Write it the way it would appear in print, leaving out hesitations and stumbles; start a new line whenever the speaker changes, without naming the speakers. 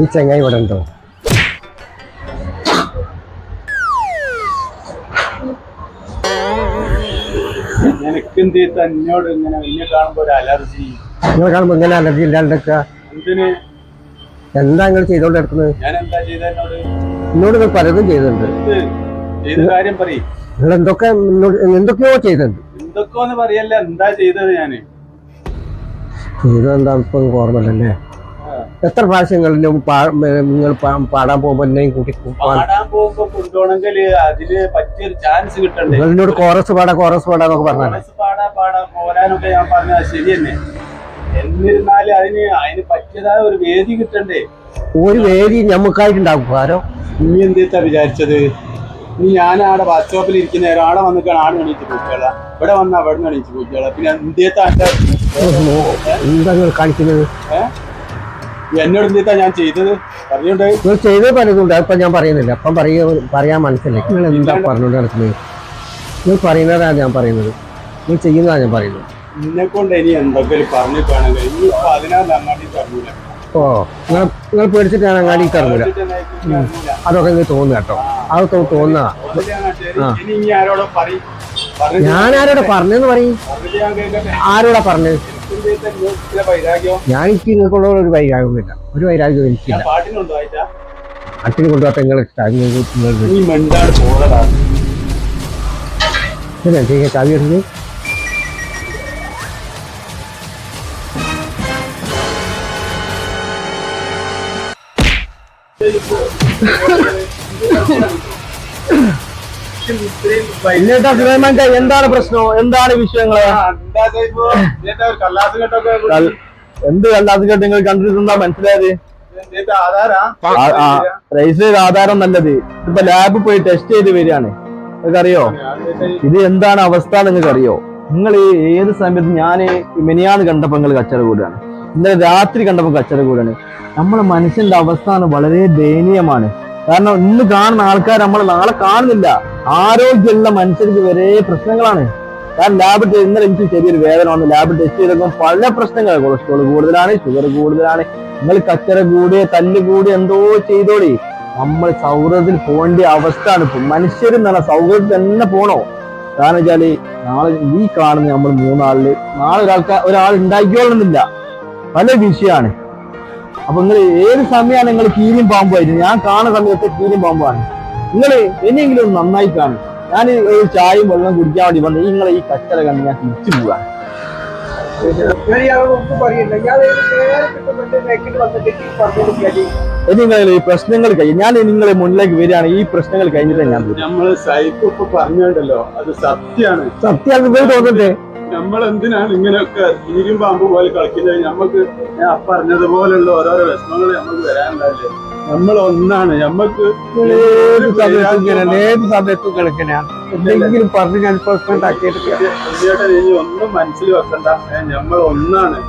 ഈ ചെങ്ങായി ഇവിടെ ഉണ്ടോ?
നിനക്കെന്ത് തന്നോട് ഇങ്ങനെ വലിയ കാണുമ്പോ ഒരു അലർജി?
നിങ്ങൾ കാണുമ്പോ ഇങ്ങനെ അലർജി ഇല്ലാണ്ടൊക്കെ
എന്തിന്?
എന്താ നിങ്ങൾ ചെയ്തോണ്ട് എടുക്കുന്നത്?
ഞാൻ എന്താ ചെയ്ത എന്നോട്?
എന്നോട് നിങ്ങൾ പലതും ചെയ്തിട്ടുണ്ട്.
ചെയ്ത കാര്യം പറയും.
നിങ്ങൾ എന്തൊക്കെയോ ചെയ്തിട്ടുണ്ട്.
എന്തൊക്കെയോന്ന് പറയല്ല, എന്താ ചെയ്തത്? ഞാന്
ചെയ്തെന്താ ഇപ്പൊ ഓർമ്മല്ലേ? എത്ര പ്രാവശ്യം നിങ്ങൾ പാടാൻ പോകുമ്പോ എന്നെയും കൂട്ടി
പാടാൻ പോകുമ്പോ കൊണ്ടുപോകണമെങ്കിൽ അതിന് പറ്റിയൊരു ചാൻസ് കിട്ടണ്ടേ?
നിങ്ങളോട് കോറസ് പാടാന്നൊക്കെ പറഞ്ഞാൽ
പാടാ പോരാനൊക്കെ ഞാൻ പറഞ്ഞത് ശരി തന്നെ. എന്നിരുന്നാലും അതിന് പറ്റിയതായ ഒരു വേദി കിട്ടണ്ടേ?
ഒരു വേദി ഞമ്മക്കായിട്ടുണ്ടാവും. ആരോ
നീ എന്താ വിചാരിച്ചത്? നീ ഞാനാടെ ബസ് സ്റ്റോപ്പിൽ ഇരിക്കുന്ന നേരം ആടെ വന്നിക്കാണ് ആട് എണീച്ച് പോയിക്കോളാം, ഇവിടെ വന്ന് അവിടെ നിന്ന് എണീച്ച് പോയിക്കോളാം. പിന്നെ
എന്താ നിങ്ങൾ കാണിക്കുന്നത്?
എന്നോട് എന്താ ഞാൻ ചെയ്തത് പറഞ്ഞോണ്ട്?
നിങ്ങൾ ചെയ്തത് പലതുണ്ട്, അപ്പൊ ഞാൻ പറയുന്നില്ല. അപ്പം പറയാൻ മനസ്സിലായി. നിങ്ങൾ എന്താ പറഞ്ഞോണ്ട് നടക്കുന്നത്? നിങ്ങൾ പറയുന്നതാണ് ഞാൻ പറയുന്നത്, നിങ്ങൾ ചെയ്യുന്നതാണ് ഞാൻ പറയുന്നത്.
നിന്നെ കൊണ്ട് ഇനി എന്തൊക്കെ പറഞ്ഞിട്ടാണെങ്കിൽ ഇനി ഇപ്പൊ അതിനാണ് അങ്ങാടി തരൂല.
ഓ നിങ്ങൾ പേടിച്ചിട്ടാണ് അങ്ങാടി തരൂല. അതൊക്കെ നിങ്ങൾ തോന്നുക കേട്ടോ, അതൊക്കെ തോന്നുന്നതാ. ഞാൻ ആരോടെ പറഞ്ഞെന്ന് പറയും? ആരോടാ പറഞ്ഞത്? ഞാൻ എനിക്ക് നിങ്ങൾക്കുള്ള ഒരു വൈരാഗ്യമൊന്നുമില്ല, ഒരു വൈരാഗ്യം എനിക്കില്ല. പാട്ടിന് കൊണ്ടുപോകാത്ത നിങ്ങൾ ചാവി എടുത്ത് എന്താണ് പ്രശ്നം? എന്താണ് വിഷയങ്ങള്? എന്ത് കല്ലാസ് കേട്ട് നിങ്ങൾ കണ്ടിട്ടുണ്ടാ? മനസ്സിലായത് രജിസ്റ്റർ ആധാരം നല്ലത്. ഇപ്പൊ ലാബിൽ പോയി ടെസ്റ്റ് ചെയ്ത് വരികയാണ്. നിങ്ങൾക്കറിയോ ഇത് എന്താണ് അവസ്ഥ? നിങ്ങൾക്കറിയോ? നിങ്ങൾ ഏത് സമയത്ത് ഞാൻ മിനിയാന്ന് കണ്ടപ്പോ നിങ്ങൾ കച്ചറ കൂടുകയാണ്, ഇന്നലെ രാത്രി കണ്ടപ്പോ കച്ചറ കൂടുകയാണ്. നമ്മളെ മനുഷ്യന്റെ അവസ്ഥ വളരെ ദയനീയമാണ്. കാരണം ഇന്ന് കാണുന്ന ആൾക്കാർ നമ്മൾ നാളെ കാണുന്നില്ല. ആരോഗ്യമുള്ള മനുഷ്യർക്ക് വരെ പ്രശ്നങ്ങളാണ്. കാരണം ലാബ് ഇന്നലെ എനിക്ക് ചെറിയൊരു വേദന വന്നു. ലാബ് ടെസ്റ്റ് ചെയ്തപ്പോൾ പല പ്രശ്നങ്ങൾ, കൊളസ്ട്രോൾ കൂടുതലാണ്, ഷുഗർ കൂടുതലാണ്. നിങ്ങൾ കച്ചറ കൂടിയ തല്ല് കൂടി എന്തോ ചെയ്തോളി. നമ്മൾ സൗഹൃദത്തിൽ പോകേണ്ട അവസ്ഥയാണ് ഇപ്പൊ. മനുഷ്യരും നല്ല സൗഹൃദത്തിൽ തന്നെ പോണോ? കാരണം വെച്ചാല് നാളെ ഈ കാണുന്ന നമ്മൾ മൂന്നാളില് നാളെ ഒരാൾ ഉണ്ടാക്കിക്കോളുന്നില്ല. പല വിഷയമാണ്. അപ്പൊ നിങ്ങൾ ഏത് സമയമാണ് നിങ്ങൾ കീരിയും പാമ്പുമായിട്ട്? ഞാൻ കാണുന്ന സമയത്ത് കീരിയും പാമ്പാണ്. നിങ്ങൾ ഇനിയെങ്കിലും നന്നായി കാണും. ഞാൻ ഒരു ചായയും വെള്ളം കുടിക്കാൻ വേണ്ടി വന്ന് നിങ്ങളെ ഈ കച്ചറ കണ്ട് ഞാൻ തിരിച്ചു പോവാണ്. നിങ്ങൾ ഈ പ്രശ്നങ്ങൾ കഴിഞ്ഞ് ഞാൻ നിങ്ങളെ മുന്നിലേക്ക് വരികയാണ്. ഈ പ്രശ്നങ്ങൾ കഴിഞ്ഞിട്ട് ഞാൻ
നമ്മള് സൈക്കോ ഇപ്പൊ പറഞ്ഞുണ്ടല്ലോ, അത് സത്യമാണ്.
സത്യമാണ് തോന്നട്ടെ.
നമ്മൾ എന്തിനാണ് ഇങ്ങനെയൊക്കെ കീരിയും പാമ്പ് പോലെ കളിക്കുന്നത്? നമുക്ക് ഞാൻ പറഞ്ഞതുപോലുള്ള ഓരോരോ വിഷമങ്ങൾ നമുക്ക് വരാനുണ്ടാവില്ലേ? നമ്മൾ ഒന്നാണ്. നമ്മക്ക്
ഏത് സമയത്തും കളിക്കണ എന്തെങ്കിലും പറഞ്ഞ് ഞാൻ പ്രശ്നം ഉണ്ടാക്കിയിട്ട്
ഒന്നും മനസ്സിൽ വെക്കണ്ട. നമ്മൾ ഒന്നാണ്.